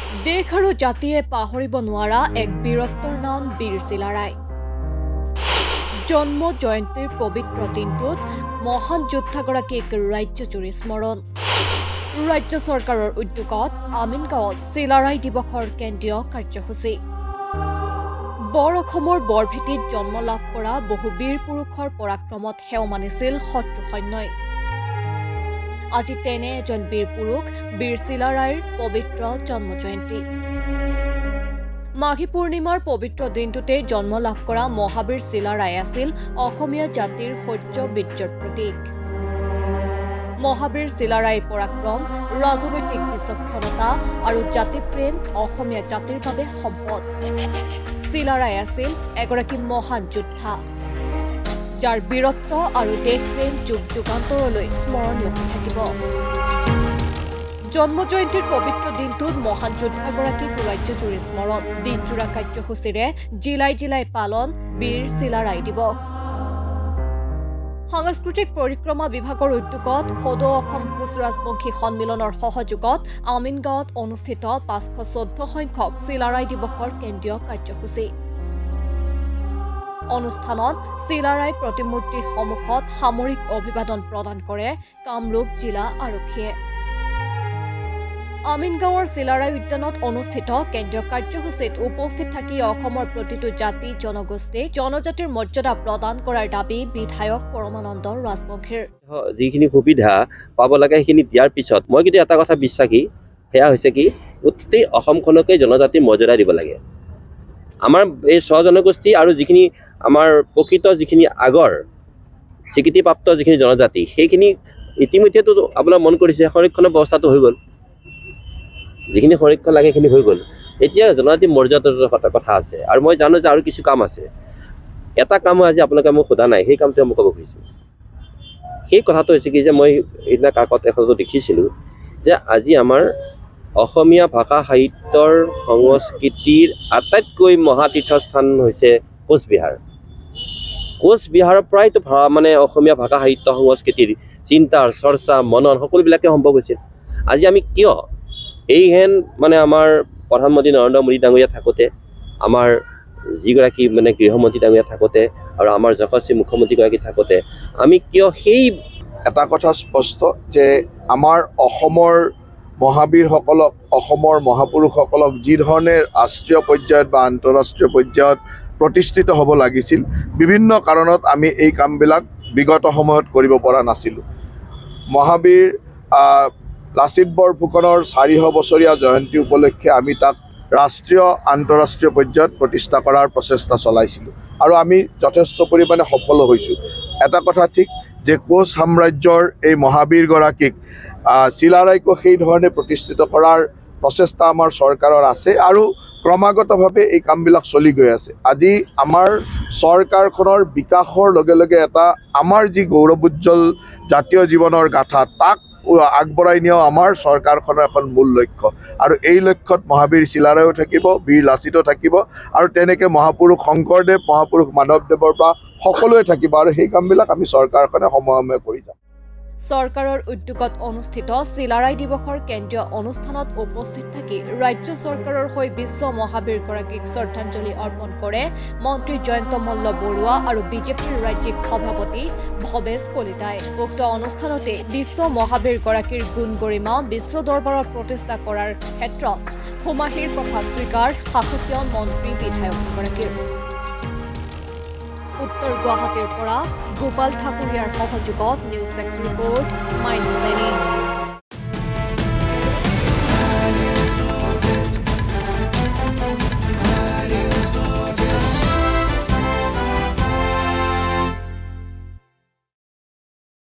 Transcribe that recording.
দেশ আৰু জাতিয়ে পাহৰিব নোৱাৰা এক বীৰত্বৰ নাম বীৰ চিলাৰায়। জন্ম জয়ন্তীৰ পবিত্ৰ দিনটোত মহান যোদ্ধাগৰাকীক ৰাজ্যজুৰি স্মৰণ। ৰাজ্য চৰকাৰৰ উদ্যোগত আমিনগাঁৱত চিলাৰায় দিৱসৰ কেন্দ্ৰীয় কাৰ্যসূচী। বৰ অসমৰ বৰভেটিত জন্ম লাভ কৰা বহু বীৰ পুৰুষৰ পৰাক্ৰমত সেও মানিছিল শত্ৰু সৈন্যই। আজি তেনে এজন বীৰ পুৰুষ বীৰ চিলাৰায়ৰ পবিত্ৰ জন্ম জয়ন্তী। মাঘী পূৰ্ণিমাৰ পবিত্ৰ দিনটোতে জন্ম লাভ কৰা মহাবীৰ চিলাৰায় আছিল অসমীয়া জাতিৰ শৌৰ্য বীৰ্যৰ প্ৰতীক। মহাবীৰ চিলাৰায়ৰ পৰাক্ৰম, ৰাজনৈতিক বিচক্ষণতা আৰু জাতিপ্ৰেম অসমীয়া জাতিৰ বাবে সম্পদ। চিলাৰায় আছিল এগৰাকী মহান যোদ্ধা, যাৰ বীৰত্ব আৰু দেশপ্ৰেম যুগ যুগান্তৰলৈ স্মৰণীয় হৈ থাকিব। জন্ম জয়ন্তীৰ পবিত্ৰ দিনটোত মহান যোদ্ধাগৰাকীক ৰাজ্যজুৰি স্মৰণ। দিনজোৰা কাৰ্যসূচীৰে জিলাই জিলাই পালন বীৰ চিলাৰায় দিৱস। সাংস্কৃতিক পৰিক্ৰমা বিভাগৰ উদ্যোগত সদৌ অসম কোচ ৰাজবংশী সন্মিলনৰ সহযোগত আমিনগাঁৱত অনুষ্ঠিত 514 সংখ্যক চিলাৰায় দিৱসৰ কেন্দ্ৰীয় কাৰ্যসূচী। অনুষ্ঠানত চিলাৰায় প্ৰতিমূৰ্তিৰ সন্মুখত সামৰিক অভিবাদন প্ৰদান কৰে কামৰূপ জিলা আৰক্ষীয়ে। আমিনগাঁৱৰ চিলাৰায় উদ্যানত অনুষ্ঠিত কেন্দ্ৰীয় কাৰ্যসূচীত উপস্থিত থাকি অসমৰ প্ৰতিটো জাতি জনগোষ্ঠীক জনজাতিৰ মৰ্যাদা প্ৰদান কৰাৰ দাবী বিধায়ক পৰমানন্দ ৰাজবংশীৰ। যিখিনি সুবিধা পাব লাগে সেইখিনি দিয়াৰ পিছত মই কিন্তু এটা কথা বিশ্বাসী, সেয়া হৈছে কি গোটেই অসমখনকে জনজাতিৰ মৰ্যাদা দিব লাগে। আমাৰ এই স্বজনগোষ্ঠী আৰু যিখিনি আমাৰ প্ৰকৃত যিখিনি আগৰ স্বীকৃতিপ্ৰাপ্ত যিখিনি জনজাতি, সেইখিনি ইতিমধ্যেতো আপোনাৰ মন কৰিছে সংৰক্ষণৰ ব্যৱস্থাটো হৈ গ'ল। যিখিনি সংৰক্ষণ লাগে সেইখিনি হৈ গ'ল। এতিয়া জনজাতি মৰ্যাদাৰ কথা আছে আৰু মই জানো যে আৰু কিছু কাম আছে। এটা কামো আজি আপোনালোকে মোক সোধা নাই, সেই কামটোৱে মই ক'ব খুজিছোঁ। সেই কথাটো হৈছে কি যে মই সেইদিনা কাকত এখনতো দেখিছিলোঁ যে আজি আমাৰ অসমীয়া ভাষা সাহিত্যৰ সংস্কৃতিৰ আটাইতকৈ মহাতীৰ্থস্থান হৈছে কোচবিহাৰ। কোচবিহাৰৰ পৰাইতো মানে অসমীয়া ভাষা সাহিত্য সংস্কৃতিৰ চিন্তাৰ চৰ্চা মনন সকলোবিলাকে সম্ভৱ হৈছিল। আজি আমি কিয় এইহেন মানে আমাৰ প্ৰধানমন্ত্ৰী নৰেন্দ্ৰ মোদী ডাঙৰীয়া থাকোঁতে, আমাৰ যিগৰাকী মানে গৃহমন্ত্ৰী ডাঙৰীয়া থাকোঁতে আৰু আমাৰ যশস্বী মুখ্যমন্ত্ৰীগৰাকী থাকোঁতে আমি কিয় সেই এটা কথা স্পষ্ট যে আমাৰ অসমৰ মহাবীৰসকলক, অসমৰ মহাপুৰুষসকলক যি ধৰণে ৰাষ্ট্ৰীয় পৰ্যায়ত বা আন্তঃৰাষ্ট্ৰীয় পৰ্যায়ত প্ৰতিষ্ঠিত হ'ব লাগিছিল, বিভিন্ন কাৰণত আমি এই কামবিলাক বিগত সময়ত কৰিব পৰা নাছিলোঁ। মহাবীৰ লাচিত বৰফুকনৰ 400 বছৰীয়া জয়ন্তী উপলক্ষে আমি তাক ৰাষ্ট্ৰীয় আন্তঃৰাষ্ট্ৰীয় পৰ্যায়ত প্ৰতিষ্ঠা কৰাৰ প্ৰচেষ্টা চলাইছিলোঁ আৰু আমি যথেষ্ট পৰিমাণে সফল হৈছোঁ। এটা কথা ঠিক যে কোচ সাম্ৰাজ্যৰ এই মহাবীৰগৰাকীক চিলাৰায়কো সেই ধৰণে প্ৰতিষ্ঠিত কৰাৰ প্ৰচেষ্টা আমাৰ চৰকাৰৰ আছে আৰু ক্ৰমাগতভাৱে এই কামবিলাক চলি গৈ আছে। আজি আমাৰ চৰকাৰখনৰ বিকাশৰ লগে লগে এটা আমাৰ যি গৌৰৱোজ্জ্বল জাতীয় জীৱনৰ গাথা তাক আগবঢ়াই নিয়াও আমাৰ চৰকাৰখনৰ এখন মূল লক্ষ্য আৰু এই লক্ষ্যত মহাবীৰ চিলাৰায়ো থাকিব, বীৰ লাচিতো থাকিব আৰু তেনেকৈ মহাপুৰুষ শংকৰদেৱ, মহাপুৰুষ মাধৱদেৱৰ পৰা সকলোৱে থাকিব আৰু সেই কামবিলাক আমি চৰকাৰখনে সময়ে সময়ে কৰি যাম। চৰকাৰৰ উদ্যোগত অনুষ্ঠিত চিলাৰায় দিৱসৰ কেন্দ্ৰীয় অনুষ্ঠানত উপস্থিত থাকি ৰাজ্য চৰকাৰৰ হৈ বিশ্ব মহাবীৰগৰাকীক শ্ৰদ্ধাঞ্জলি অৰ্পণ কৰে মন্ত্ৰী জয়ন্ত মল্ল বৰুৱা আৰু বিজেপিৰ ৰাজ্যিক সভাপতি ভৱেশ কলিতাই। উক্ত অনুষ্ঠানতে বিশ্ব মহাবীৰগৰাকীৰ গুণ গৰিমা বিশ্ব দৰবাৰত প্ৰতিষ্ঠা কৰাৰ ক্ষেত্ৰত সুমাহিৰ কথা স্বীকাৰ শাসকীয় মন্ত্ৰী বিধায়কগৰাকীৰ। উত্তৰ গুৱাহাটীৰ পৰা গোপাল ঠাকুৰীয়াৰ সহযোগত news desk report, my news.